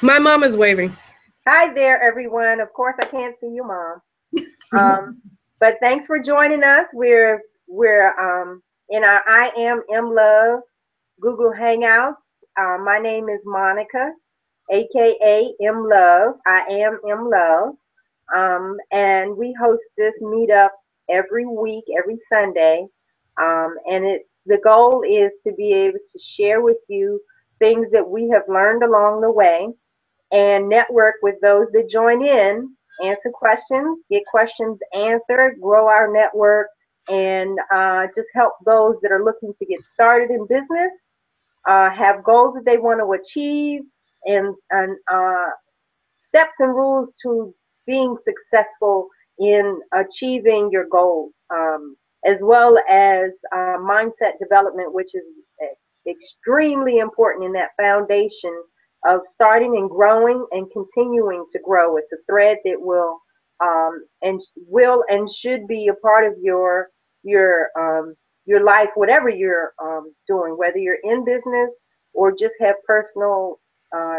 My mom is waving. Hi there, everyone. Of course, I can't see you, Mom. But thanks for joining us. We're in our IamMLUV Google Hangouts. My name is Monica, aka MLove. I am MLove, and we host this meetup every week, every Sunday. And it's the goal is to be able to share with you things that we have learned along the way and network with those that join in, answer questions, get questions answered, grow our network, and just help those that are looking to get started in business, have goals that they want to achieve, and steps and rules to being successful in achieving your goals, as well as mindset development, which is extremely important in that foundation of starting and growing and continuing to grow. It's a thread that will and should be a part of your life, whatever you're doing, whether you're in business or just have personal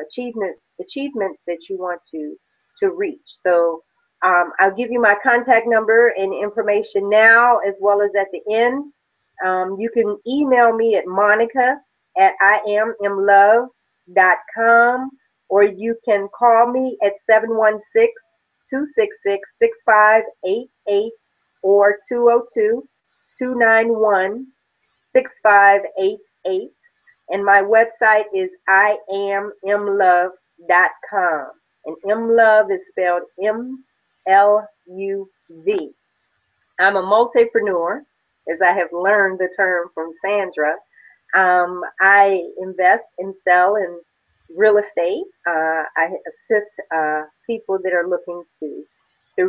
achievements that you want to reach. So I'll give you my contact number and information now as well as at the end. You can email me at Monica at IamMLUV.com, or you can call me at 716-266-6588 or 202-291-6588. And my website is IamMLUV.com. And MLove is spelled MLUV. I'm a multipreneur, as I have learned the term from Sandra. I invest and sell in real estate. I assist people that are looking to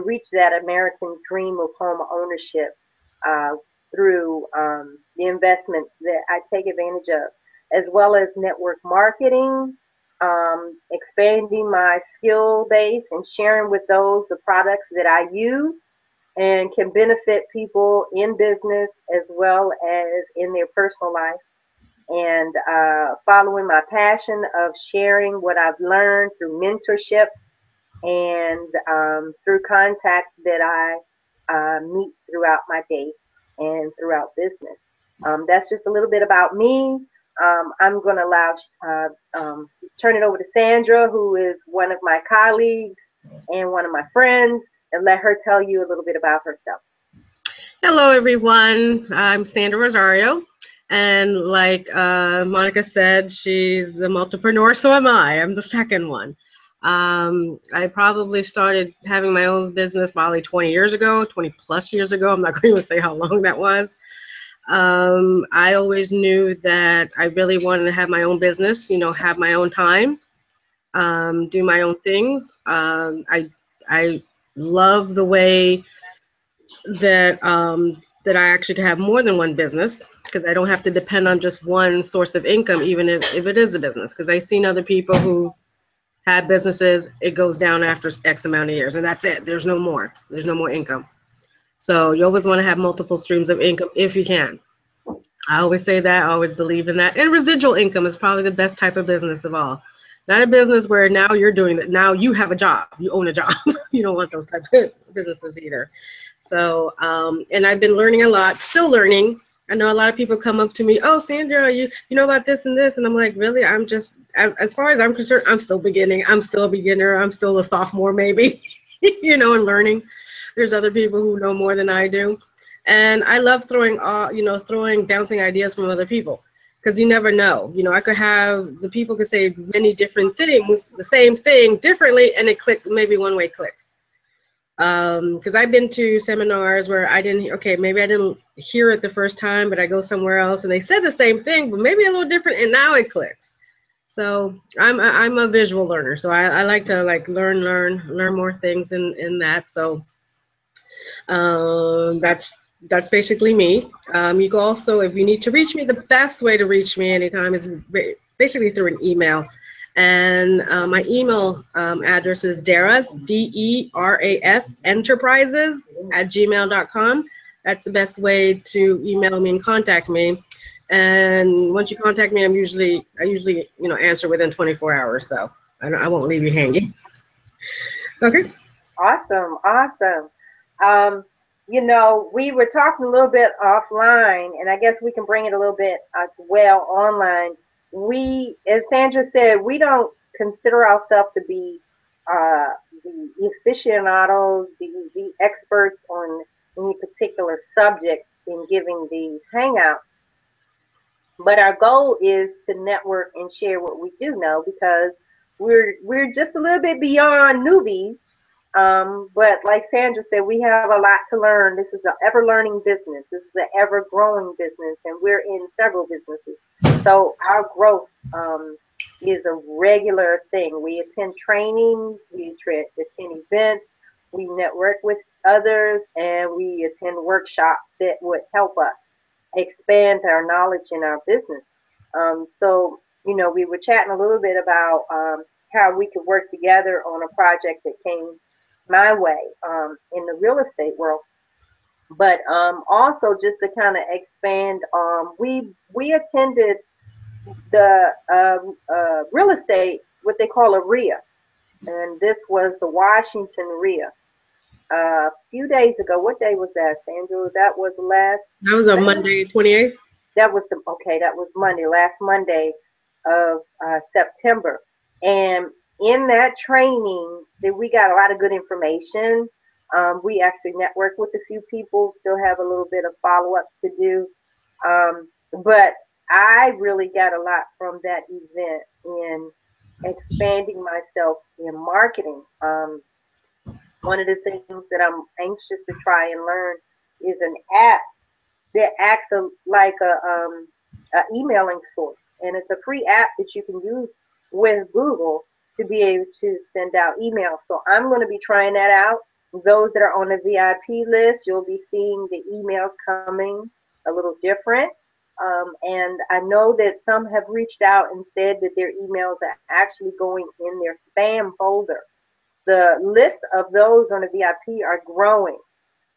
reach that American dream of home ownership through the investments that I take advantage of, as well as network marketing, expanding my skill base and sharing with those the products that I use and can benefit people in business as well as in their personal life. And following my passion of sharing what I've learned through mentorship and through contact that I meet throughout my day and throughout business. That's just a little bit about me. I'm going to turn it over to Sandra, who is one of my colleagues and one of my friends, and let her tell you a little bit about herself. Hello, everyone. I'm Sandra Rosario. And like Monica said, she's the multipreneur, so am I. I'm the second one. I probably started having my own business probably 20 years ago, 20 plus years ago. I'm not going to say how long that was. I always knew that I really wanted to have my own business, have my own time, do my own things. I love the way that that I actually can have more than one business, because I don't have to depend on just one source of income, even if it is a business. Because I've seen other people who have businesses, it goes down after X amount of years, and that's it. There's no more. There's no more income. So you always want to have multiple streams of income if you can. I always say that. I always believe in that. And residual income is probably the best type of business of all. Not a business where now you're doing that. Now you have a job. You own a job. You don't want those types of businesses either. So, and I've been learning a lot, still learning. I know a lot of people come up to me, oh, Sandra, you know about this and this. And I'm like, really? I'm just, as far as I'm concerned, I'm still beginning. I'm still a beginner. I'm still a sophomore maybe, and learning. There's other people who know more than I do. And I love throwing bouncing ideas from other people, because you never know. I could have, the people could say many different things, the same thing differently, and it clicked, maybe one way clicks. Because I've been to seminars where maybe I didn't hear it the first time, but I go somewhere else and they said the same thing, but maybe a little different, and now it clicks. So I'm a visual learner, so I like to learn more things in that. So that's basically me. You can also, if you need to reach me, the best way to reach me anytime is basically through an email. And my email address is Deras, DERAS, enterprises @gmail.com. That's the best way to email me and contact me. And once you contact me, I usually answer within 24 hours. So I won't leave you hanging. Okay. Awesome, awesome. Um, you know, we were talking a little bit offline, and I guess we can bring it a little bit as well online. We, as Sandra said, we don't consider ourselves to be uh, the aficionados, the experts on any particular subject in giving these hangouts. But our goal is to network and share what we do know because we're just a little bit beyond newbies, but like Sandra said, we have a lot to learn. This is an ever learning business. This is an ever growing business, and we're in several businesses. So our growth is a regular thing. We attend trainings, attend events, we network with others, and we attend workshops that would help us expand our knowledge in our business. So, you know, we were chatting a little bit about how we could work together on a project that came my way in the real estate world. But also just to kind of expand, we attended the real estate, what they call a RIA, and this was the Washington RIA. A few days ago, what day was that, Sandra? That was last That was on Monday. Monday, 28th. That was that was Monday, last Monday of September. And in that training, we got a lot of good information. We actually networked with a few people, still have a little bit of follow-ups to do. But I really got a lot from that event in expanding myself in marketing. One of the things that I'm anxious to try and learn is an app that acts like a emailing source, and it's a free app that you can use with Google to be able to send out emails. So I'm going to be trying that out. Those that are on the VIP list, you'll be seeing the emails coming a little different. And I know that some have reached out and said that their emails are actually going in their spam folder. The list of those on the VIP are growing.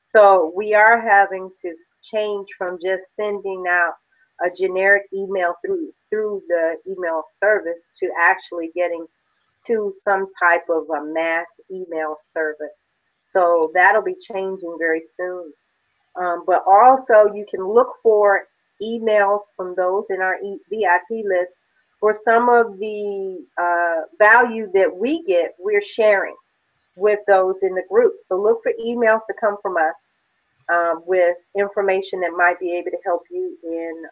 So we are having to change from just sending out a generic email through the email service to actually getting to some type of a mass email service. So that'll be changing very soon. But also you can look for emails from those in our VIP list for some of the value that we get, we're sharing with those in the group. So look for emails to come from us with information that might be able to help you in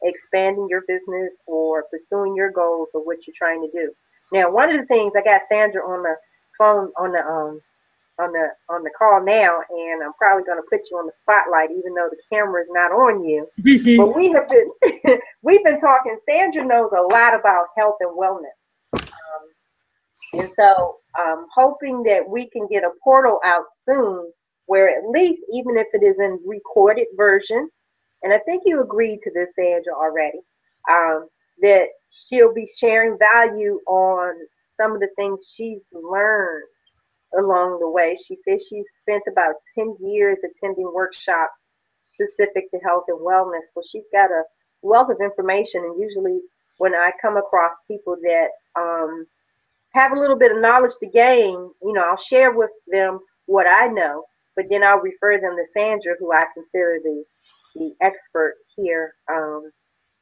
expanding your business or pursuing your goals or what you're trying to do. Now, one of the things, I got Sandra on the phone on the call now, and I'm probably going to put you on the spotlight, even though the camera is not on you. But we have been we've been talking. Sandra knows a lot about health and wellness. And so hoping that we can get a portal out soon where at least, even if it is in recorded version, and I think you agreed to this, Sandra, already, that she'll be sharing value on some of the things she's learned along the way. She says she spent about 10 years attending workshops specific to health and wellness. So she's got a wealth of information. And usually when I come across people that have a little bit of knowledge to gain, you know, I'll share with them what I know, but then I'll refer them to Sandra, who I consider the expert here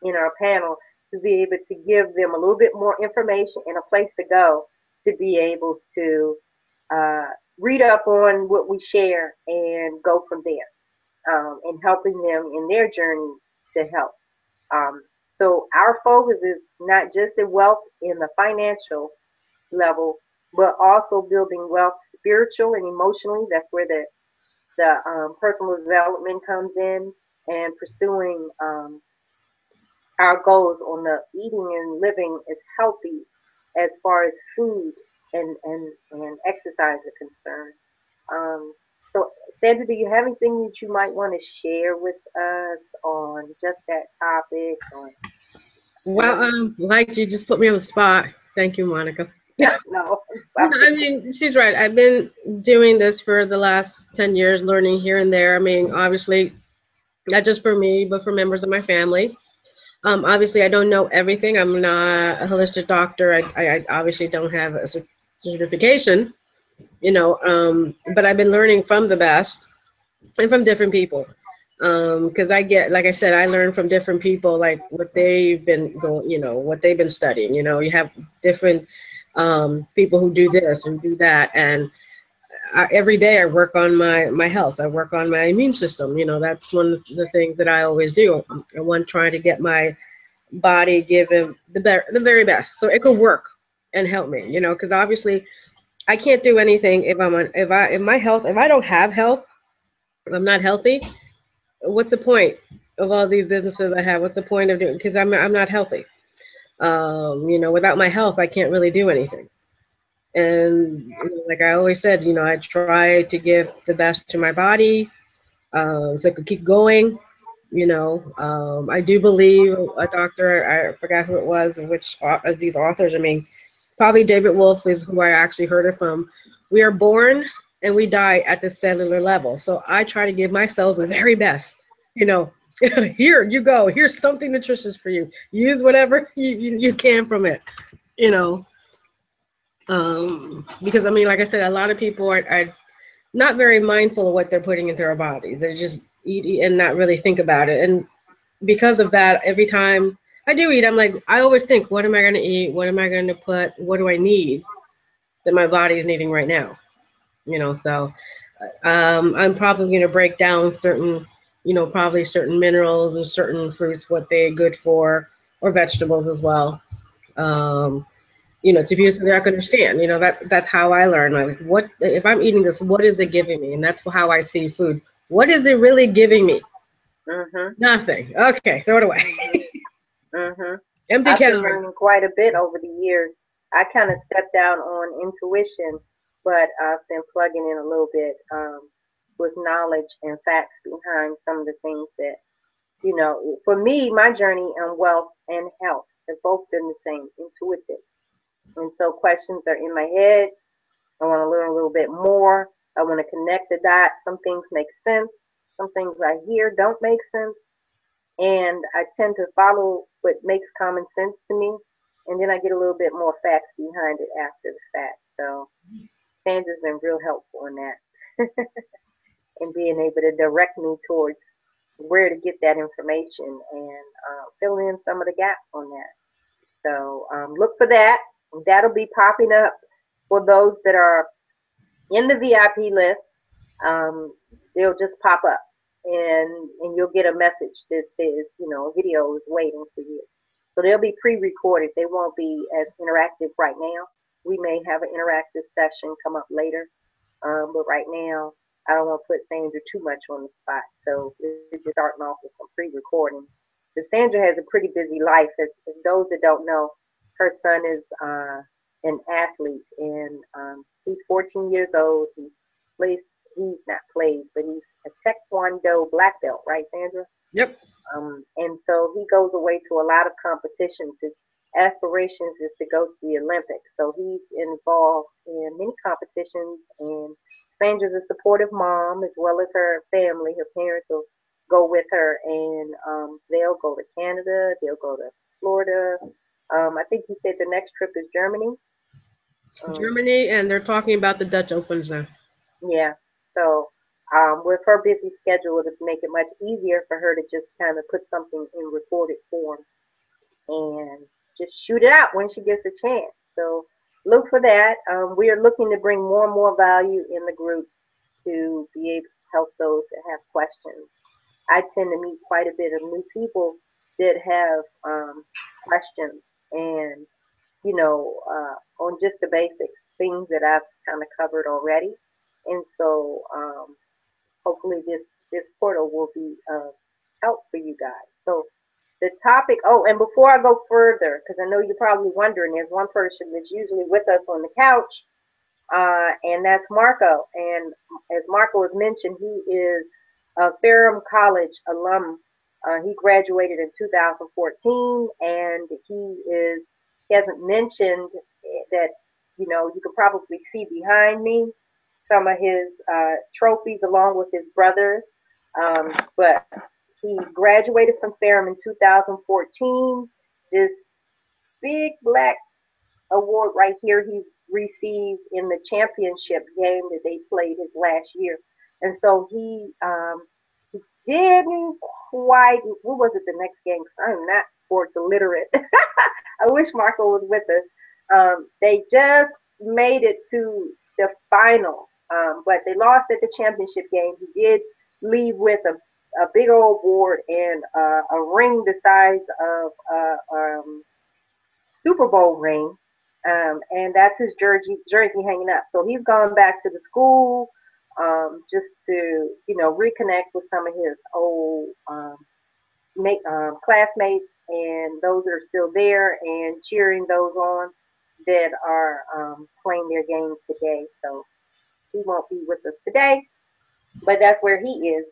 in our panel, to be able to give them a little bit more information and a place to go to be able to read up on what we share and go from there, and helping them in their journey to health. So our focus is not just in wealth in the financial level, but also building wealth spiritual and emotionally. That's where the personal development comes in, and pursuing our goals on the eating and living as healthy as far as food and exercise are concerned. So, Sandra, do you have anything that you might want to share with us on just that topic? Well, like you just put me on the spot. Thank you, Monica. No, I mean, she's right. I've been doing this for the last 10 years, learning here and there. I mean, obviously, not just for me, but for members of my family. Obviously, I don't know everything. I'm not a holistic doctor. I obviously don't have a certification, but I've been learning from the best and from different people. Because I get, like I said, I learn from different people, like what they've been going, what they've been studying. You have different people who do this and do that, and every day I work on my health. I work on my immune system. That's one of the things that I always do. I want trying to get my body give him the very best, so it could work and help me. Because obviously I can't do anything if if I don't have health, if I'm not healthy. What's the point of all these businesses I have? What's the point of doing? Because I'm not healthy. Without my health, I can't really do anything. And like I always said, I try to give the best to my body, so I could keep going. I do believe a doctor. I forgot who it was, which of these authors. I mean, probably David Wolf is who I actually heard it from. We are born and we die at the cellular level. So I try to give my cells the very best. You know, Here you go. Here's something nutritious for you. Use whatever you can from it. You know, because I mean, like I said, a lot of people are not very mindful of what they're putting into their bodies. They just eat and not really think about it. And because of that, every time I do eat, I'm like, I always think, what am I going to eat? What am I going to put? What do I need that my body is needing right now? So I'm probably going to break down certain, probably certain minerals and certain fruits, what they're good for, or vegetables as well. Um, to be so that I can understand, that's how I learn. Like, what if I'm eating this? What is it giving me? And that's how I see food. What is it really giving me? Mhm. Nothing. Okay, throw it away. Mhm. Mhm. Empty I've been calories. learning quite a bit over the years. I kind of stepped down on intuition, but I've been plugging in a little bit with knowledge and facts behind some of the things that For me, my journey on wealth and health have both been the same, intuitive. And so questions are in my head. I want to learn a little bit more. I want to connect the dots. Some things make sense. Some things I hear don't make sense. And I tend to follow what makes common sense to me. And then I get a little bit more facts behind it after the fact. So Sandra's been real helpful in that and being able to direct me towards where to get that information and fill in some of the gaps on that. So look for that. That'll be popping up for those that are in the VIP list. They'll just pop up, and you'll get a message that says, a video is waiting for you. So they'll be pre-recorded. They won't be as interactive right now. We may have an interactive session come up later, but right now I don't want to put Sandra too much on the spot. So we're just starting off with some pre-recording. But Sandra has a pretty busy life. As those that don't know, her son is an athlete, and he's 14 years old. Plays, he not plays, but he's a Taekwondo black belt, right, Sandra? Yep. And so he goes away to a lot of competitions. His aspirations is to go to the Olympics. So he's involved in many competitions, and Sandra's a supportive mom as well as her family. Her parents will go with her, and they'll go to Canada. They'll go to Florida. I think you said the next trip is Germany. Um, Germany, and they're talking about the Dutch Opens now. yeah. So with her busy schedule, it would make it much easier for her to just kind of put something in recorded form and just shoot it out when she gets a chance. So look for that. We are looking to bring more and more value in the group to be able to help those that have questions. I tend to meet quite a bit of new people that have questions and, on just the basics, things that I've kind of covered already. And so hopefully this portal will be help for you guys. So the topic, oh, and before I go further, because I know you're probably wondering, there's one person that's usually with us on the couch, and that's Marco. And as Marco has mentioned, he is a Ferrum College alum. He graduated in 2014, and he hasn't mentioned that, you can probably see behind me some of his trophies along with his brothers. But He graduated from Ferrum in 2014. This big black award right here he received in the championship game that they played his last year. And so he didn't quite, what was it the next game? Because I'm not sports illiterate. I wish Marco was with us. They just made it to the finals, but they lost at the championship game. He did leave with a big old award and a ring the size of Super Bowl ring, and that's his jersey hanging up. So he's gone back to the school just to reconnect with some of his old classmates and those that are still there, and cheering those on that are playing their game today. So he won't be with us today, but that's where he is,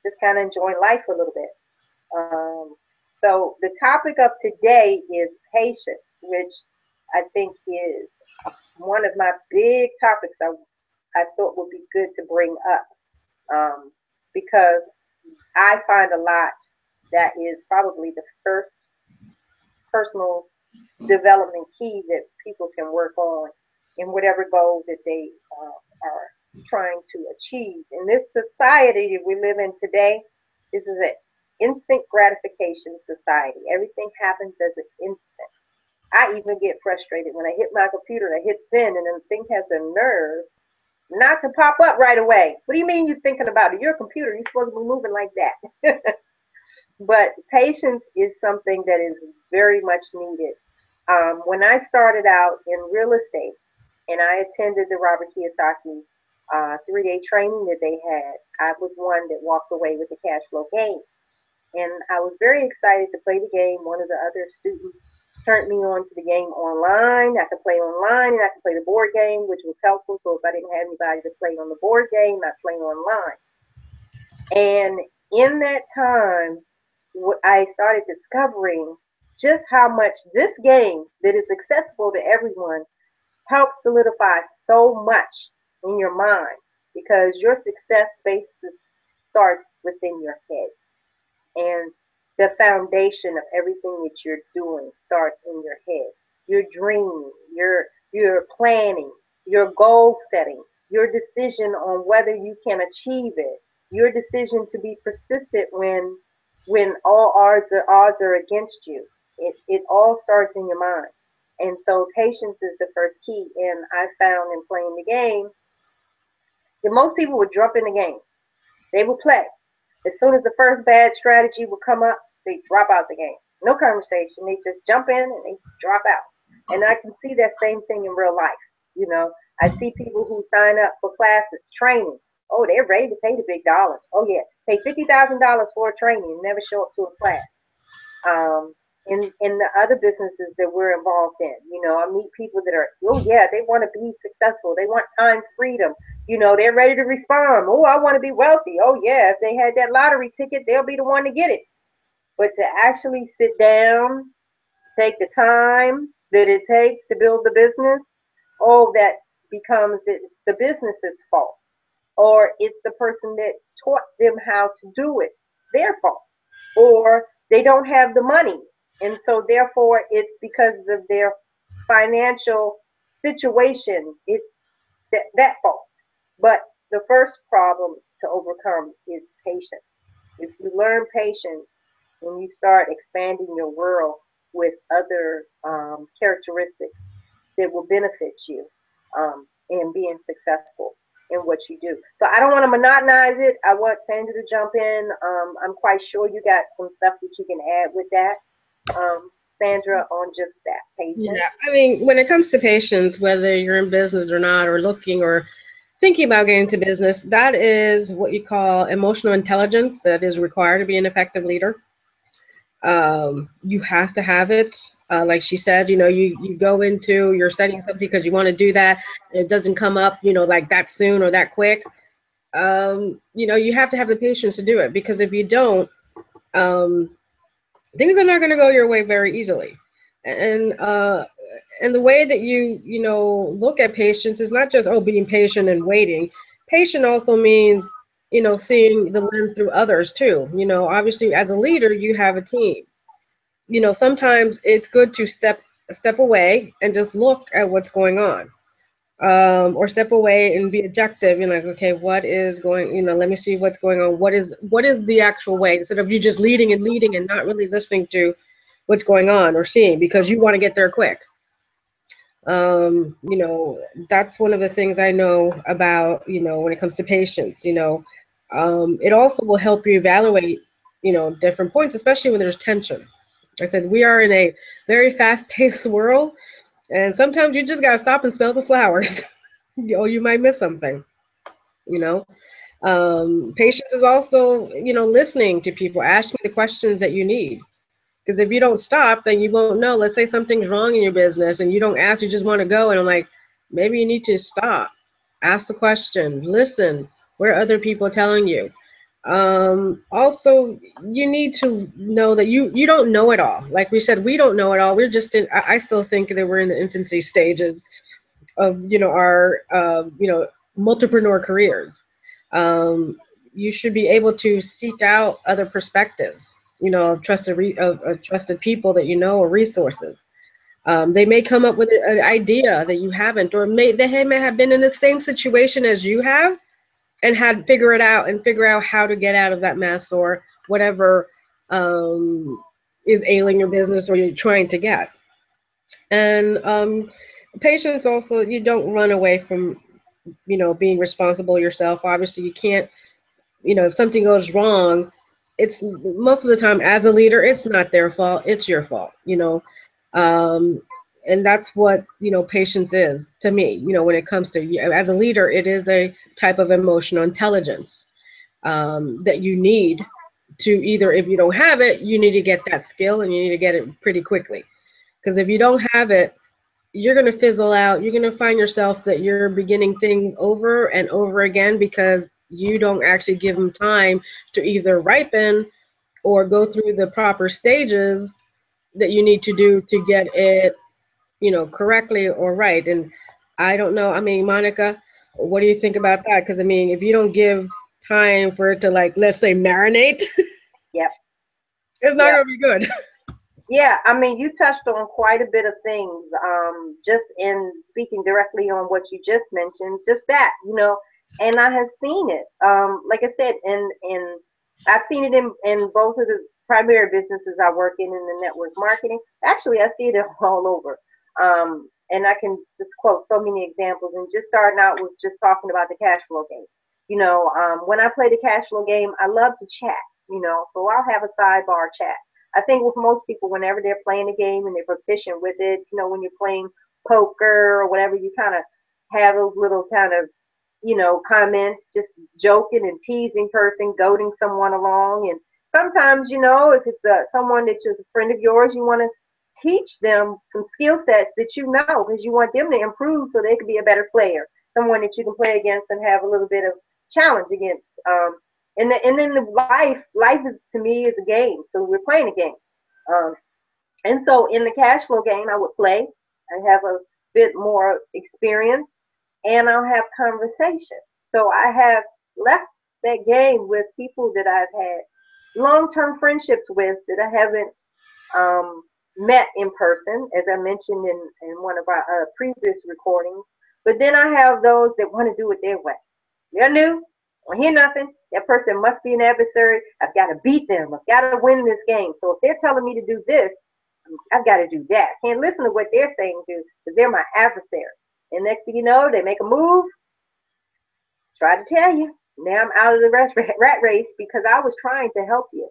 just kind of enjoying life a little bit. So the topic of today is patience, which I think is one of my big topics I thought would be good to bring up, because I find a lot that is probably the first personal development key that people can work on in whatever goal that they are trying to achieve. In this society that we live in today, this is an instant gratification society. Everything happens as an instant. I even get frustrated when I hit my computer and I hit send and then the thing has the nerve not to pop up right away. What do you mean you're thinking about it? You're a computer. You're supposed to be moving like that. But patience is something that is very much needed. When I started out in real estate and I attended the Robert Kiyosaki 3-day training that they had, I was one that walked away with the cash flow game. And I was very excited to play the game. One of the other students turned me on to the game online. I could play online and I could play the board game, which was helpful. So if I didn't have anybody to play on the board game, I played online. And in that time, I started discovering just how much this game that is accessible to everyone helps solidify so much in your mind, because your success basis starts within your head. And the foundation of everything that you're doing starts in your head. Your dreaming, your planning, your goal setting, your decision on whether you can achieve it, your decision to be persistent when all odds are against you. It all starts in your mind. And so patience is the first key. And I found in playing the game that most people would jump in the game. They would play. As soon as the first bad strategy would come up, they drop out the game. No conversation. They just jump in and they drop out. And I can see that same thing in real life. I see people who sign up for classes, training. Oh, they're ready to pay the big dollars. Oh, yeah. Pay $50,000 for a training and never show up to a class. In the other businesses that we're involved in, I meet people that are, oh, yeah, they want to be successful. They want time freedom. They're ready to respond. Oh, I want to be wealthy. Oh, yeah, if they had that lottery ticket, they'll be the one to get it. But to actually sit down, take the time that it takes to build the business, oh, that becomes the business's fault. Or it's the person that taught them how to do it, their fault. Or they don't have the money. And so therefore it's because of their financial situation, it's that fault. But the first problem to overcome is patience. If you learn patience and you start expanding your world with other characteristics that will benefit you in being successful in what you do. So I don't want to monotonize it. I want Sandra to jump in. I'm quite sure you got some stuff that you can add with that. Sandra, on just that patience. Yeah, I mean, when it comes to patience, whether you're in business or not, or looking or thinking about getting into business, that is what you call emotional intelligence that is required to be an effective leader. You have to have it. Like she said, you go into, you're studying something because you want to do that. And it doesn't come up, like that soon or that quick. You have to have the patience to do it, because if you don't, things are not going to go your way very easily. And the way that you look at patience is not just being patient and waiting. Patient also means seeing the lens through others too. Obviously as a leader, you have a team. Sometimes it's good to step away and just look at what's going on, or step away and be objective. Like, okay, what is going? Let me see what's going on. What is the actual way? Instead of you just leading and not really listening to what's going on or seeing because you want to get there quick. That's one of the things I know about, when it comes to patience. It also will help you evaluate, different points, especially when there's tension. I said we are in a very fast-paced world, and sometimes you just gotta stop and smell the flowers. Or you might miss something. You know, Patience is also, listening to people, asking the questions that you need. Because if you don't stop, then you won't know. Let's say something's wrong in your business and you don't ask, you just want to go. And I'm like, maybe you need to stop, ask the question, listen. What are other people telling you? Also, you need to know that you don't know it all. Like we said, we don't know it all. We're just in. I still think that we're in the infancy stages of our multipreneur careers. You should be able to seek out other perspectives, of trusted people that or resources. They may come up with an idea that you haven't, or they may have been in the same situation as you have and had figure out how to get out of that mess or whatever is ailing your business or you're trying to get. And patience also, you don't run away from being responsible yourself. Obviously you can't, if something goes wrong, it's most of the time as a leader, it's not their fault, it's your fault. um, and that's what patience is to me. When it comes to as a leader, it is a type of emotional intelligence that you need to either, if you don't have it, you need to get that skill and you need to get it pretty quickly. Because if you don't have it, you're going to fizzle out. You're going to find yourself that you're beginning things over and over again because you don't actually give them time to either ripen or go through the proper stages that you need to do to get it, correctly or right. And I don't know. I mean, Monica, what do you think about that? Because I mean, if you don't give time for it to, like, let's say, marinate, Yep. it's not Yep. going to be good. Yeah, I mean, you touched on quite a bit of things. Just in speaking directly on what you just mentioned, just that, and I have seen it. Like I said, in I've seen it in both of the primary businesses I work in the network marketing. Actually, I see it all over. And I can just quote so many examples. And just starting out with just talking about the cash flow game. When I play the cash flow game, I love to chat. So I'll have a sidebar chat. I think with most people, whenever they're playing a game and they're proficient with it, when you're playing poker or whatever, you kind of have those little kind of, comments, just joking and teasing person, goading someone along. And sometimes, if it's someone that's just a friend of yours, you want to teach them some skill sets that because you want them to improve so they can be a better player, someone that you can play against and have a little bit of challenge against. And then the life is, to me, is a game. So we're playing a game. Um, and so in the cash flow game, I would play. I have a bit more experience, and I'll have conversation. So I have left that game with people that I've had long-term friendships with that I haven't um, met in person, as I mentioned in one of our previous recordings. But then I have those that want to do it their way. They're new. I don't hear nothing. That person must be an adversary. I've got to beat them. I've got to win this game. So if they're telling me to do this, I've got to do that. Can't listen to what they're saying to because they're my adversary. And next thing you know, they make a move. Try to tell you. Now I'm out of the rat race because I was trying to help you.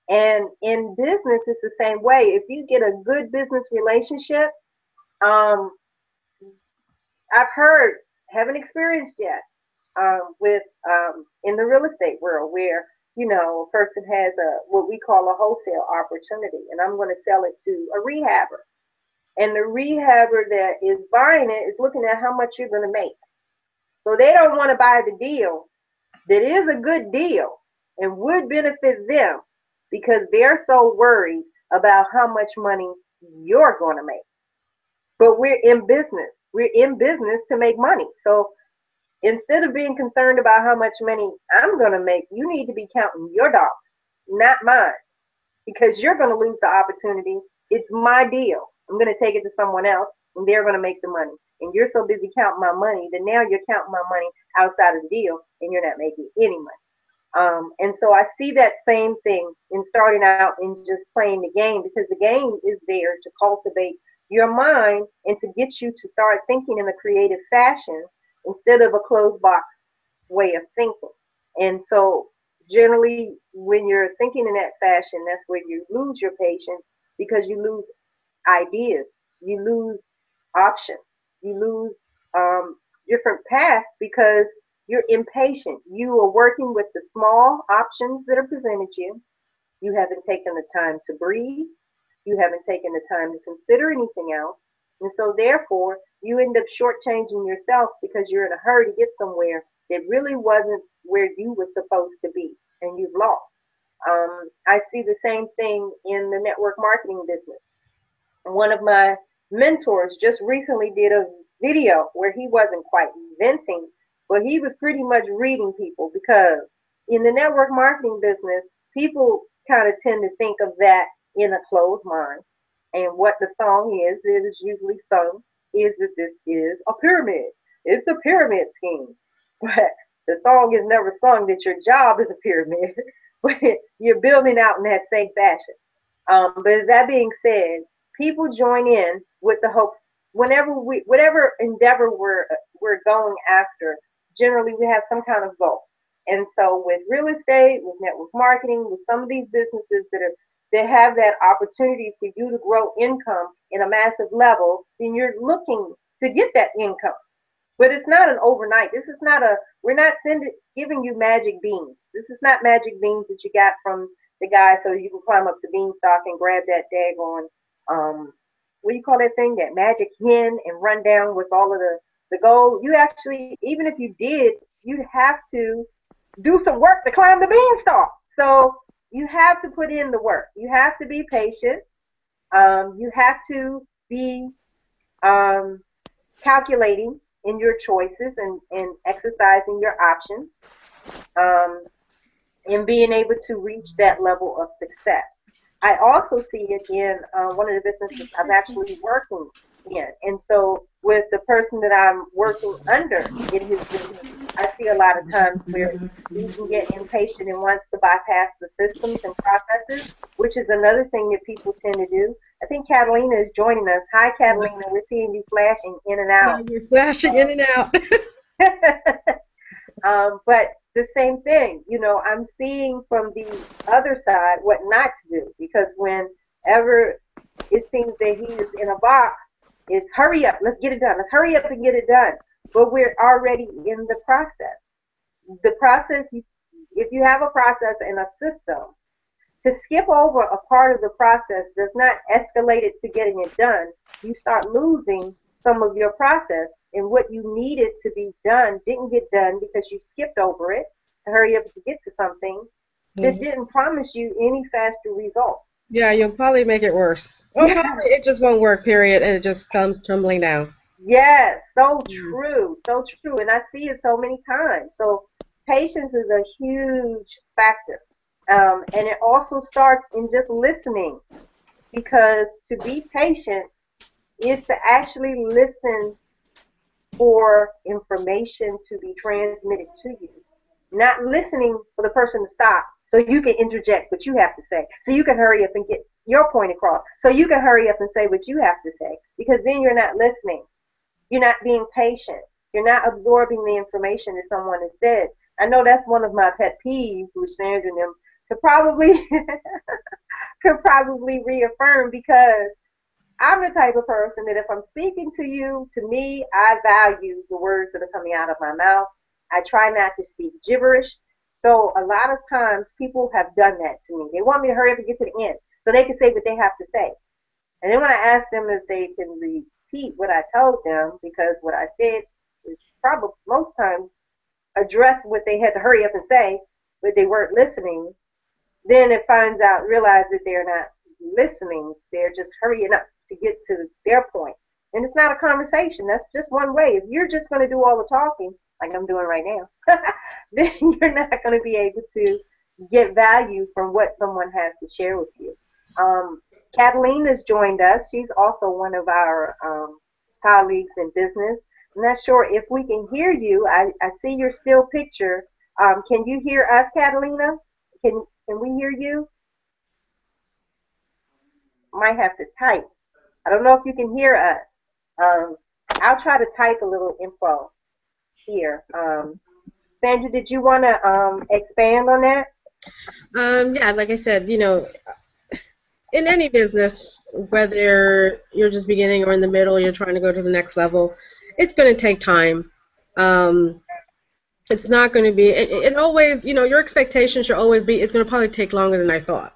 And in business, it's the same way. If you get a good business relationship, um, I've heard, haven't experienced yet, with in the real estate world where a person has what we call a wholesale opportunity, and I'm going to sell it to a rehabber, and the rehabber that is buying it is looking at how much you're going to make, so they don't want to buy the deal that is a good deal and would benefit them because they're so worried about how much money you're going to make. But we're in business to make money. So instead of being concerned about how much money I'm going to make, you need to be counting your dollars, not mine, because you're going to lose the opportunity. It's my deal. I'm going to take it to someone else, and they're going to make the money. And you're so busy counting my money that now you're counting my money outside of the deal, and you're not making any money. And so I see that same thing in starting out and just playing the game, because the game is there to cultivate your mind and to get you to start thinking in a creative fashion instead of a closed box way of thinking. And so generally when you're thinking in that fashion, that's where you lose your patience, because you lose ideas, you lose options, you lose different paths, because you're impatient. You are working with the small options that are presented you. You haven't taken the time to breathe. You haven't taken the time to consider anything else. And so therefore, you end up shortchanging yourself because you're in a hurry to get somewhere that really wasn't where you were supposed to be, and you've lost. I see the same thing in the network marketing business. One of my mentors just recently did a video where he wasn't quite venting, but he was pretty much reading people, because in the network marketing business, people kind of tend to think of that in a closed mind. And what the song is usually sung is that this is a pyramid. It's a pyramid scheme. But the song is never sung that your job is a pyramid, but you're building out in that same fashion. But that being said, people join in with the hopes, whatever endeavor we're going after, generally we have some kind of goal. And so with real estate, with network marketing, with some of these businesses that have that opportunity for you to grow income in a massive level, then you're looking to get that income. But it's not an overnight. This is not we're not giving you magic beans. This is not magic beans that you got from the guy so you can climb up the beanstalk and grab that daggone, what do you call that thing, that magic hen, and run down with all of the gold. You actually, even if you did, you'd have to do some work to climb the beanstalk. So you have to put in the work. You have to be patient. You have to be calculating in your choices and exercising your options, and being able to reach that level of success. I also see it in one of the businesses I'm actually working in. And so with the person that I'm working under in his business, I see a lot of times where he can get impatient and wants to bypass the systems and processes, which is another thing that people tend to do. I think Catalina is joining us. Hi, Catalina. We're seeing you flashing in and out. Yeah, you're flashing in and out. But the same thing, I'm seeing from the other side what not to do, because whenever it seems that he is in a box, it's hurry up, let's get it done. Let's hurry up and get it done. But we're already in the process. The process, if you have a process and a system, to skip over a part of the process does not escalate it to getting it done. You start losing some of your process, and what you needed to be done didn't get done because you skipped over it to hurry up to get to something that didn't promise you any faster results. Yeah, you'll probably make it worse. Or probably it just won't work, period, and it just comes tumbling down. Yes, so true, so true. And I see it so many times. So patience is a huge factor. And it also starts in just listening, because to be patient is to actually listen for information to be transmitted to you. Not listening for the person to stop so you can interject what you have to say, so you can hurry up and get your point across, so you can hurry up and say what you have to say, because then you're not listening. You're not being patient. You're not absorbing the information that someone has said. I know that's one of my pet peeves, which Sandra and them could probably reaffirm, because I'm the type of person that if I'm speaking to you, to me, I value the words that are coming out of my mouth. I try not to speak gibberish. So a lot of times people have done that to me. They want me to hurry up and get to the end so they can say what they have to say. And then when I ask them if they can repeat what I told them, because what I said is probably most times address what they had to hurry up and say, but they weren't listening, then it realize that they're not listening. They're just hurrying up to get to their point. And it's not a conversation. That's just one way. If you're just going to do all the talking, like I'm doing right now, then you're not going to be able to get value from what someone has to share with you. Catalina's joined us. She's also one of our colleagues in business. I'm not sure if we can hear you. I see your still picture. Can you hear us, Catalina? Can we hear you? Might have to type. I don't know if you can hear us. Um, I'll try to type a little info here. Sandra, did you want to expand on that? Yeah, like I said, in any business, whether you're just beginning or in the middle, you're trying to go to the next level, it's going to take time. Um, it's not going to be, it always, your expectation should always be, it's going to probably take longer than I thought.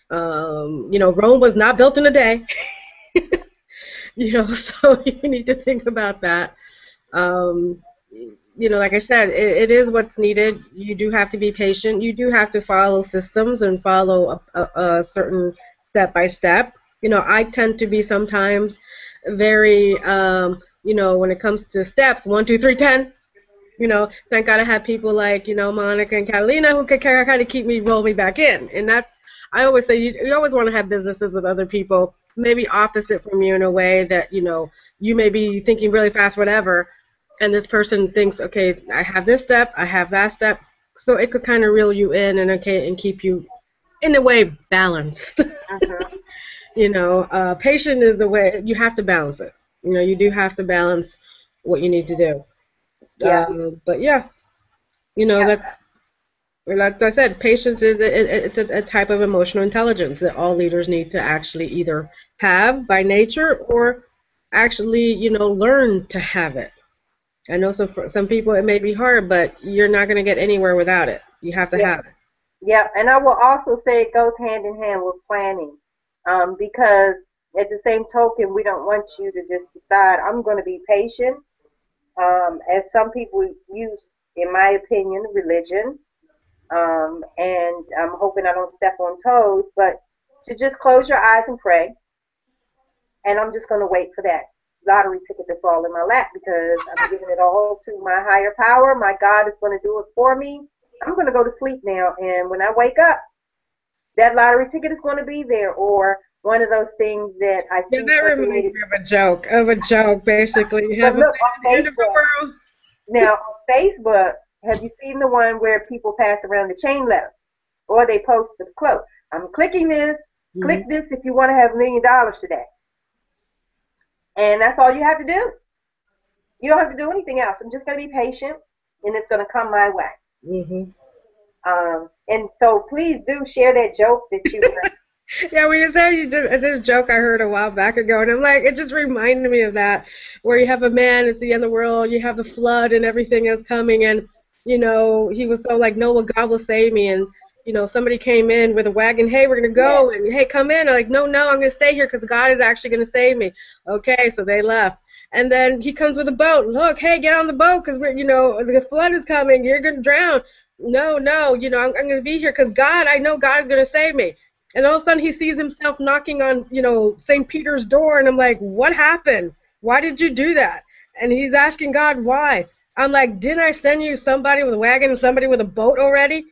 Rome was not built in a day, so you need to think about that. Um, like I said, it is what's needed. You do have to be patient. You do have to follow systems and follow a certain step by step. I tend to be sometimes very, when it comes to steps, 1, 2, 3, 10. Thank God I have people like, Monica and Catalina who can kind of keep me, roll me back in. And that's, I always say, you always want to have businesses with other people, maybe opposite from you in a way that, you may be thinking really fast, whatever, and this person thinks, okay, I have this step, I have that step, so it could kind of reel you in and keep you, in a way, balanced. Patient is a way, you have to balance it. You do have to balance what you need to do. Yeah. But yeah, that's, like I said, patience is it's a type of emotional intelligence that all leaders need to actually either have by nature or actually, learn to have it. I know for some people it may be hard, but you're not going to get anywhere without it. You have to Yeah. have it. Yeah, and I will also say it goes hand in hand with planning, because at the same token, we don't want you to just decide, I'm going to be patient, as some people use, in my opinion, religion, and I'm hoping I don't step on toes, but to just close your eyes and pray, and I'm just going to wait for that lottery ticket to fall in my lap because I'm giving it all to my higher power. My God is going to do it for me. I'm going to go to sleep now, and when I wake up, that lottery ticket is going to be there, or one of those things that I Yeah, see that reminds circulated. me of a joke, basically. You But have a look, man on at the end of the Facebook, world. now on Facebook, have you seen the one where people pass around the chain letter, or they post the quote? I'm clicking this. Click Mm-hmm. this if you want to have $1,000,000 today, and that's all you have to do. You don't have to do anything else. I'm just going to be patient, and it's going to come my way. Mm-hmm. And so please do share that joke that you were. Yeah, when you said this joke I heard a while back ago, and I'm like, it just reminded me of that, where you have a man, it's the end of the world, you have the flood and everything is coming, and he was so like, no, well, God will save me, and somebody came in with a wagon, hey, we're gonna Yeah. go, and hey, come in. I'm like, no, I'm gonna stay here because God is actually gonna save me. Okay, so they left. And then he comes with a boat. Look, hey, get on the boat because the flood is coming. You're gonna drown. No, I'm gonna be here because God, I know God is gonna save me. And all of a sudden he sees himself knocking on, St. Peter's door. And I'm like, what happened? Why did you do that? And he's asking God why. I'm like, didn't I send you somebody with a wagon and somebody with a boat already?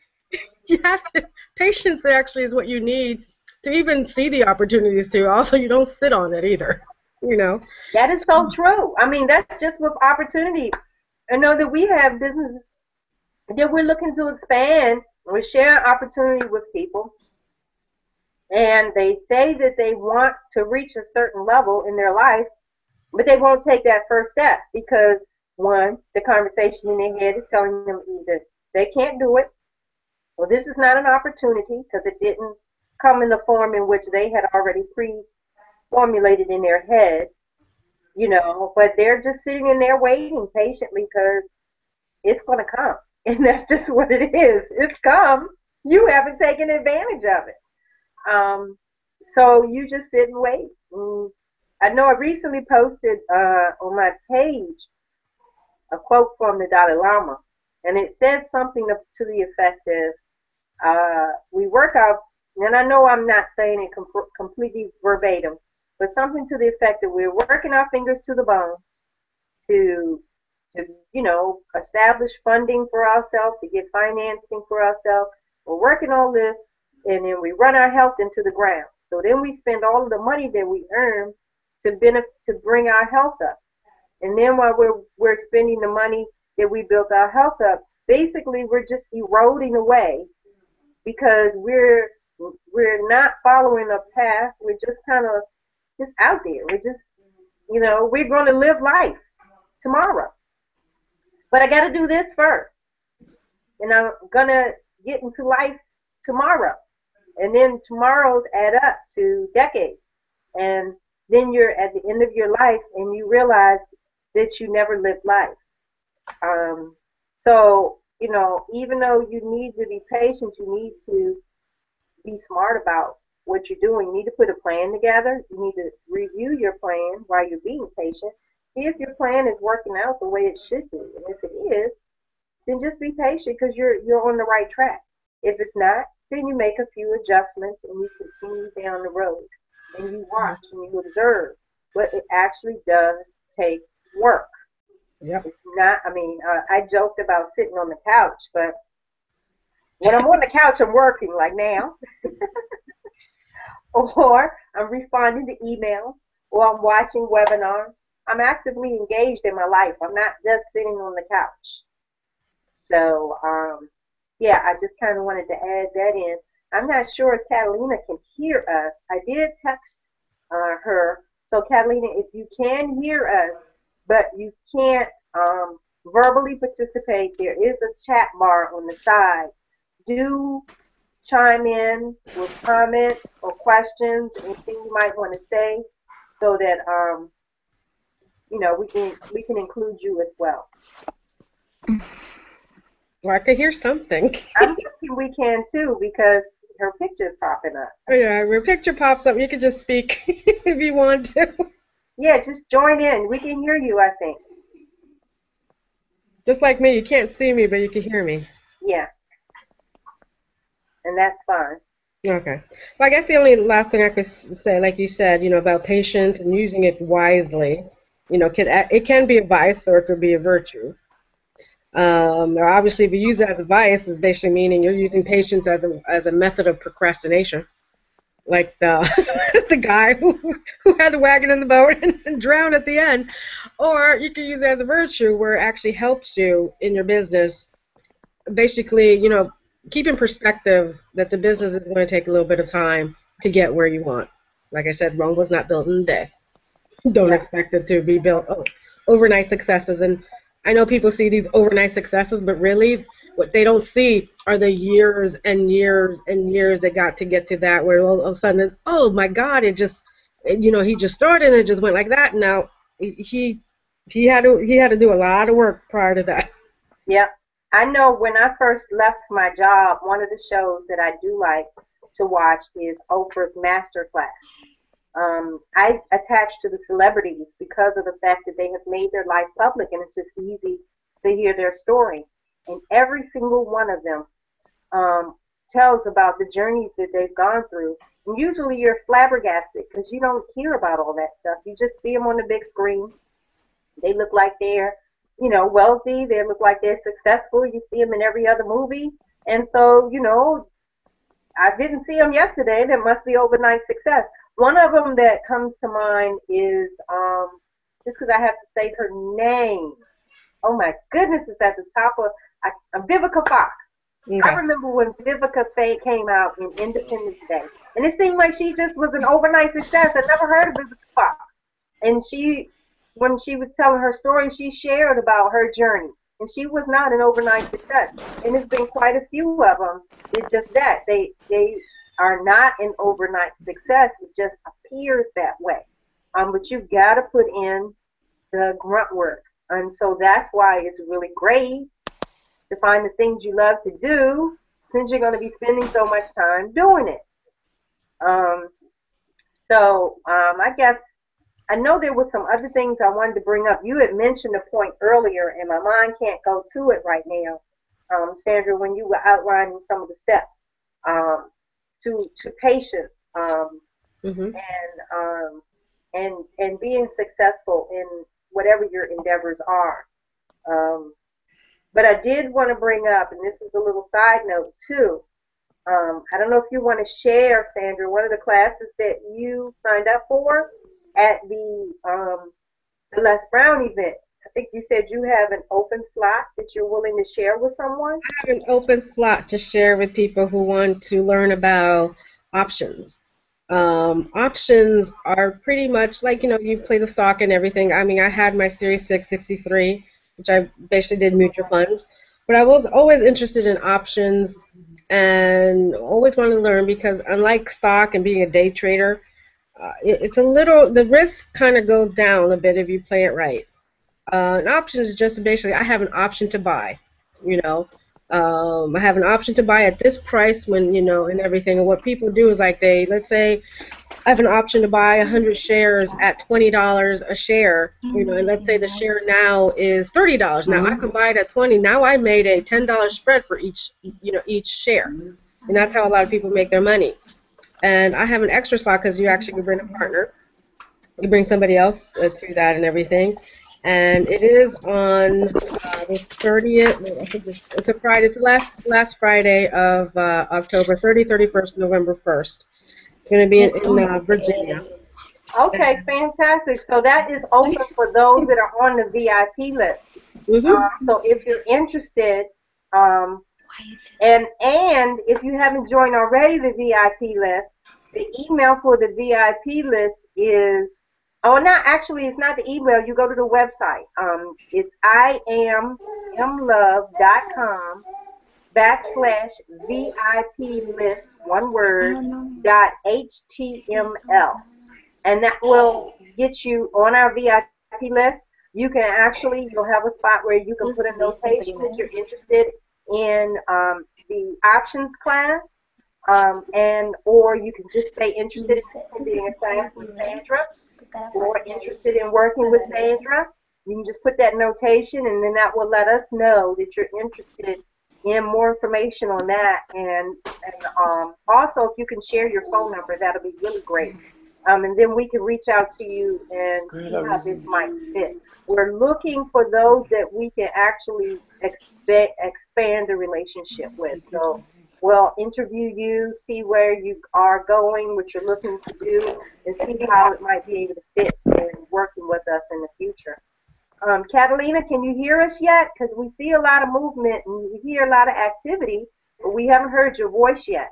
You have to, patience actually is what you need to even see the opportunities to. Also, you don't sit on it either. That is so true. I mean, that's just with opportunity. I know that we have businesses that we're looking to expand. We're sharing opportunity with people, and they say that they want to reach a certain level in their life, but they won't take that first step because, one, the conversation in their head is telling them either they can't do it, or this is not an opportunity because it didn't come in the form in which they had already pre-formulated in their head, but they're just sitting in there waiting patiently because it's going to come. And that's just what it is. It's come. You haven't taken advantage of it. So you just sit and wait. I know I recently posted on my page a quote from the Dalai Lama, and it said something to the effect of, we work out, and I know I'm not saying it completely verbatim, but something to the effect that we're working our fingers to the bone to to, establish funding for ourselves, to get financing for ourselves. We're working all this, and then we run our health into the ground. So then we spend all of the money that we earn to bring our health up. And then while we're spending the money that we built our health up, basically we're just eroding away because we're not following a path. We're just kind of just out there. We're just, we're going to live life tomorrow. But I got to do this first. And I'm going to get into life tomorrow. And then tomorrow's add up to decades. And then you're at the end of your life and you realize that you never lived life. So, even though you need to be patient, you need to be smart about what you're doing. You need to put a plan together. You need to review your plan while you're being patient. See if your plan is working out the way it should be. And if it is, then just be patient because you're on the right track. If it's not, then you make a few adjustments and you continue down the road. And you watch and you observe. But it actually does take work. Yep. It's not, I joked about sitting on the couch, but when I'm on the couch, I'm working like now. Or I'm responding to emails, or I'm watching webinars. I'm actively engaged in my life. I'm not just sitting on the couch. So, I just kind of wanted to add that in. I'm not sure if Catalina can hear us. I did text her. So, Catalina, if you can hear us, but you can't verbally participate, there is a chat bar on the side. Do chime in with comments or questions, anything you might want to say, so that we can include you as well. Well, I could hear something. I'm thinking we can too because her picture's popping up. Oh, yeah, your picture pops up. You can just speak if you want to. Yeah, just join in. We can hear you, I think. Just like me, you can't see me, but you can hear me. Yeah. And that's fine. Okay. Well, I guess the only last thing I could say, like you said, about patience and using it wisely, it can be a vice or it could be a virtue. Obviously, if you use it as a vice, it's basically meaning you're using patience as a method of procrastination, like the guy who had the wagon in the boat and drowned at the end. Or you can use it as a virtue where it actually helps you in your business. Basically, keep in perspective that the business is going to take a little bit of time to get where you want. Like I said, Rome was not built in a day. Don't expect it to be built overnight successes. And I know people see these overnight successes, but really what they don't see are the years and years and years that got to get to that, where all of a sudden, oh my God, he just started and it just went like that. Now he had to do a lot of work prior to that. Yeah. I know when I first left my job, one of the shows that I do like to watch is Oprah's Masterclass. I attach to the celebrities because of the fact that they have made their life public, and it's just easy to hear their story. And every single one of them tells about the journeys that they've gone through. And usually you're flabbergasted because you don't hear about all that stuff. You just see them on the big screen. They look like they're wealthy. They look like they're successful. You see them in every other movie. And so, I didn't see them yesterday. That must be overnight success. One of them that comes to mind is, just because I have to say her name. Oh my goodness, it's at the top of, Vivica Fox. Okay. I remember when Vivica came out in Independence Day. And it seemed like she just was an overnight success. I never heard of Vivica Fox. And when she was telling her story, she shared about her journey. And she was not an overnight success. And there's been quite a few of them. It's just that. They are not an overnight success. It just appears that way. But you've got to put in the grunt work. And so that's why it's really great to find the things you love to do, since you're going to be spending so much time doing it. I guess I know there was some other things I wanted to bring up. You had mentioned a point earlier, and my mind can't go to it right now, Sandra, when you were outlining some of the steps to patience and being successful in whatever your endeavors are. But I did want to bring up, and this is a little side note too. I don't know if you want to share, Sandra, one of the classes that you signed up for at the Les Brown event. I think you said you have an open slot that you're willing to share with someone. I have an open slot to share with people who want to learn about options. Options are pretty much like, you play the stock and everything. I mean, I had my Series 663, which I basically did mutual funds. But I was always interested in options and always wanted to learn because unlike stock and being a day trader, it's a little, the risk kind of goes down a bit if you play it right. An option is just basically I have an option to buy, you know. I have an option to buy at this price when, and everything. And what people do is like let's say I have an option to buy 100 shares at $20 a share, and let's say the share now is $30. Now I can buy it at 20. Now I made a $10 spread for each share, and that's how a lot of people make their money. And I have an extra slot because you actually can bring a partner. You bring somebody else to that and everything. And it is on the 30th. I think it's a Friday. It's the last Friday of October, 30th, 31st, November 1st. It's going to be in Virginia. Okay, fantastic. So that is open for those that are on the VIP list. So if you're interested, and if you haven't joined already the VIP list, the email for the VIP list is, oh, not actually, it's not the email. You go to the website. It's IamMLUV.com/VIP list, one word, .html. And that will get you on our VIP list. You can actually, you'll have a spot where you can put a notation that you're interested in the options class, or you can just stay interested in attending a class with Sandra, or interested in working with Sandra. You can just put that notation, and then that will let us know that you're interested in more information on that. And also, if you can share your phone number, that'll be really great. And then we can reach out to you and see how this might fit. We're looking for those that we can actually expand the relationship with. So we'll interview you, see where you are going, what you're looking to do, and see how it might be able to fit in working with us in the future. Catalina, can you hear us yet? Because we see a lot of movement and we hear a lot of activity, but we haven't heard your voice yet.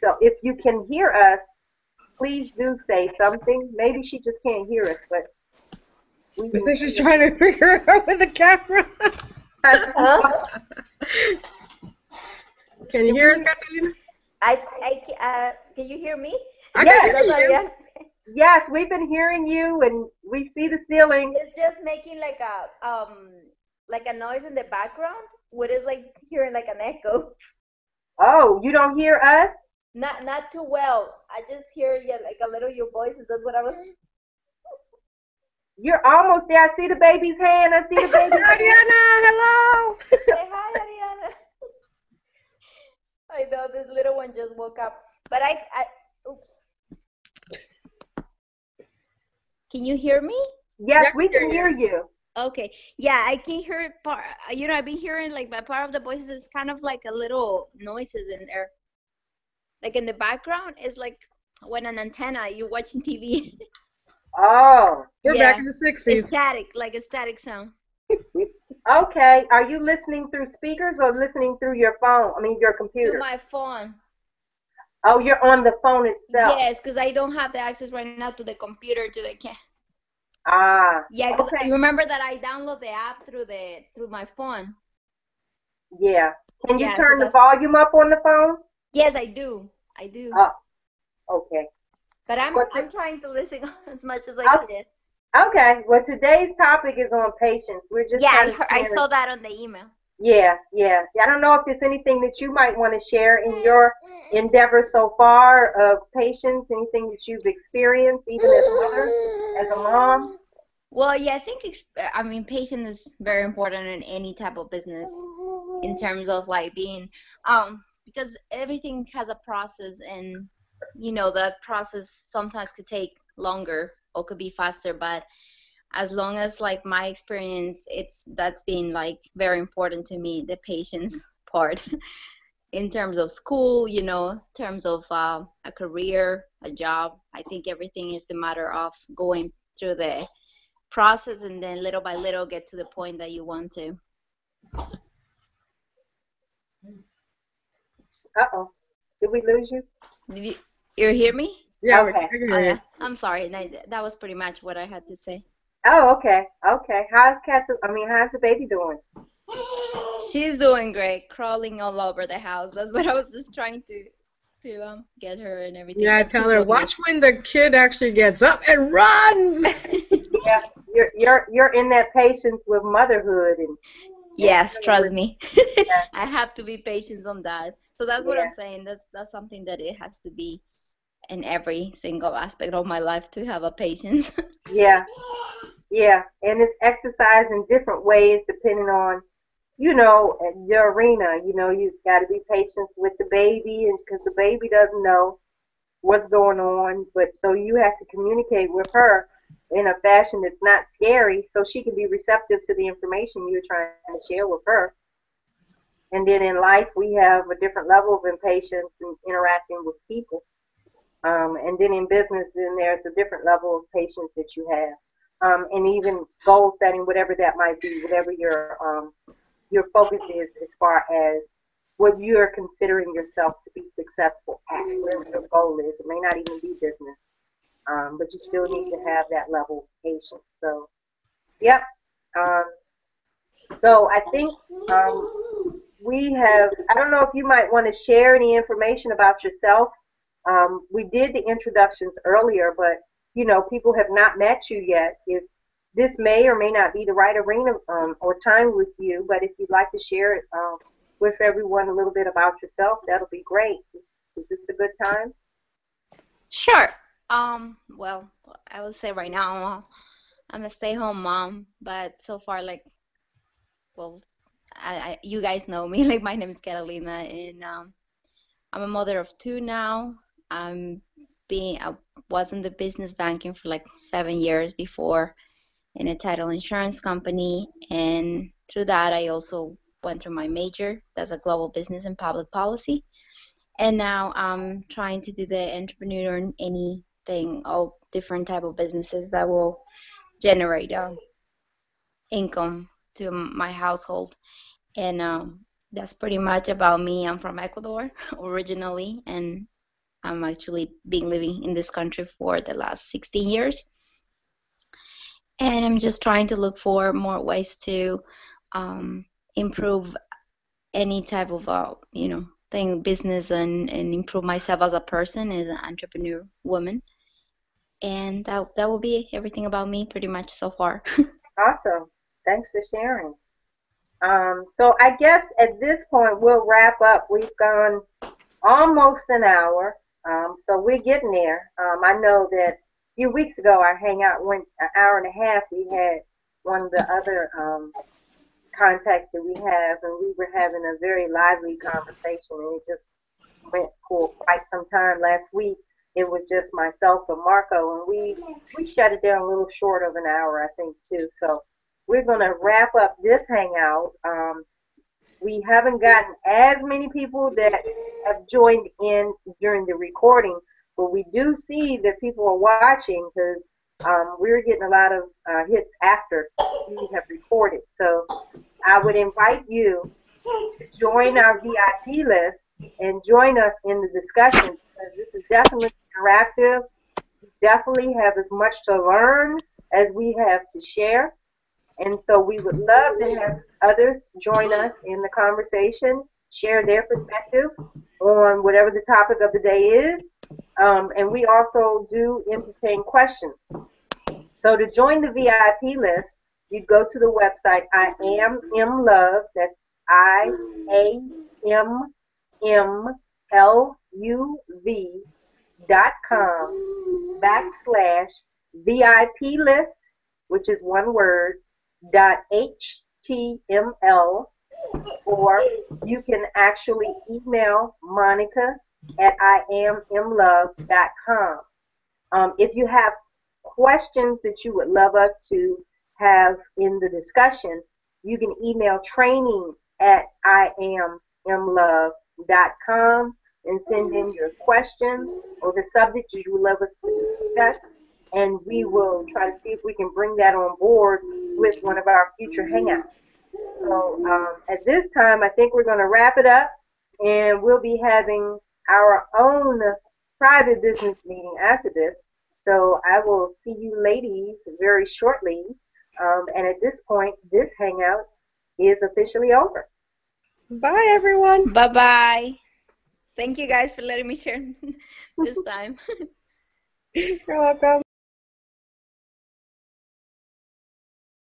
So if you can hear us, please do say something. Maybe she just can't hear us, but I think she's trying to figure it out with the camera. Can you hear us, Catalina? Can you hear me? Yes. Yes, we've been hearing you, and we see the ceiling. It's just making like a noise in the background. What is like hearing like an echo? Oh, you don't hear us? Not too well. I just hear like a little your voices. That's what I was. You're almost there. I see the baby's hand. I see the baby's hand. Ariana, hello. Say hi, Ariana. I know this little one just woke up, but oops. Can you hear me? Yes, we can hear you. Okay. Yeah, I can hear it. I've been hearing like my part of the voices is kind of like a little noises in there. Like in the background, it's like when an antenna, you're watching TV. Oh. We're back in the 60s. It's static, like a static sound. Okay. Are you listening through speakers or listening through your phone? I mean, your computer? Through my phone. Oh, you're on the phone itself. Yes, because I don't have the access right now to the computer, to the Yeah, because you remember that I download the app through my phone. Yeah. Can you turn the volume up on the phone? Yes, I do. Oh, okay. But I'm trying to listen as much as I can. Okay. Well, today's topic is on patience. We're just I saw that on the email. Yeah. I don't know if there's anything that you might want to share in your endeavor so far of patience, anything that you've experienced, even as a mother, as a mom. Well, yeah, I think patience is very important in any type of business, in terms of like being because everything has a process, and that process sometimes could take longer or could be faster, but as long as like my experience, that's been like very important to me, the patience part. In terms of school, you know, in terms of a career, a job. I think everything is the matter of going through the process and then little by little get to the point that you want to. Uh-oh. Did we lose you? You hear me? Yeah, Okay. Oh, yeah. I'm sorry. That was pretty much what I had to say. Oh, okay. Okay. How's the baby doing? She's doing great, crawling all over the house. That's what I was just trying to get her and everything. yeah. Tell her, watch when the kid actually gets up and runs. Yeah, you're in that patience with motherhood and yes, trust me. yeah. I have to be patient on that. So that's what Yeah. I'm saying. That's something that it has to be in every single aspect of my life to have a patience. Yeah, yeah, and it's exercised in different ways depending on, the arena. You've got to be patient with the baby, and because the baby doesn't know what's going on, but so you have to communicate with her in a fashion that's not scary, so she can be receptive to the information you're trying to share with her. And then in life, we have a different level of impatience in interacting with people. And then in business, then there's a different level of patience that you have. And even goal setting, whatever that might be, whatever your focus is as far as what you're considering yourself to be successful at, whatever your goal is. It may not even be business, but you still need to have that level of patience. So, yep. Um, so I think I don't know if you might want to share any information about yourself. We did the introductions earlier, but people have not met you yet. If this may or may not be the right arena or time with you, but if you'd like to share it with everyone a little bit about yourself, that'll be great. Is this a good time? Sure. Well, I would say right now I'm a stay-home mom, but so far, like, well, you guys know me. Like, my name is Catalina, and I'm a mother of two now. I was in the business banking for like 7 years before in a title insurance company, and through that I also went through my major. That's a global business and public policy. And now I'm trying to do the entrepreneur in anything, all different type of businesses that will generate income to my household. And that's pretty much about me. I'm from Ecuador originally, and I'm actually been living in this country for the last 16 years. And I'm just trying to look for more ways to improve any type of, thing, business, and improve myself as a person, as an entrepreneur woman. And that will be everything about me pretty much so far. Awesome. Thanks for sharing. So I guess at this point we'll wrap up. We've gone almost an hour, so we're getting there. I know that a few weeks ago our hangout went an hour and a half. We had one of the other contacts that we have, and we were having a very lively conversation, and it just went for quite some time. Last week it was just myself and Marco, and we shut it down a little short of an hour, I think, too. So we're going to wrap up this hangout. We haven't gotten as many people that have joined in during the recording, but we do see that people are watching because we're getting a lot of hits after we have recorded. So I would invite you to join our VIP list and join us in the discussion, because this is definitely interactive. We definitely have as much to learn as we have to share. And so we would love to have others join us in the conversation, share their perspective on whatever the topic of the day is. And we also do entertain questions. So to join the VIP list, you'd go to the website IamMLUV, that's IamMLUV.com/VIP list, which is one word, .html, or you can actually email Monica at IamMLUV.com. If you have questions that you would love us to have in the discussion, you can email training@IamMLUV.com and send in your questions or the subject you would love us to discuss, and we will try to see if we can bring that on board with one of our future hangouts. So at this time, I think we're going to wrap it up, and we'll be having our own private business meeting after this. So I will see you ladies very shortly. And at this point, this hangout is officially over. Bye, everyone. Bye-bye. Thank you guys for letting me share this time. You're welcome.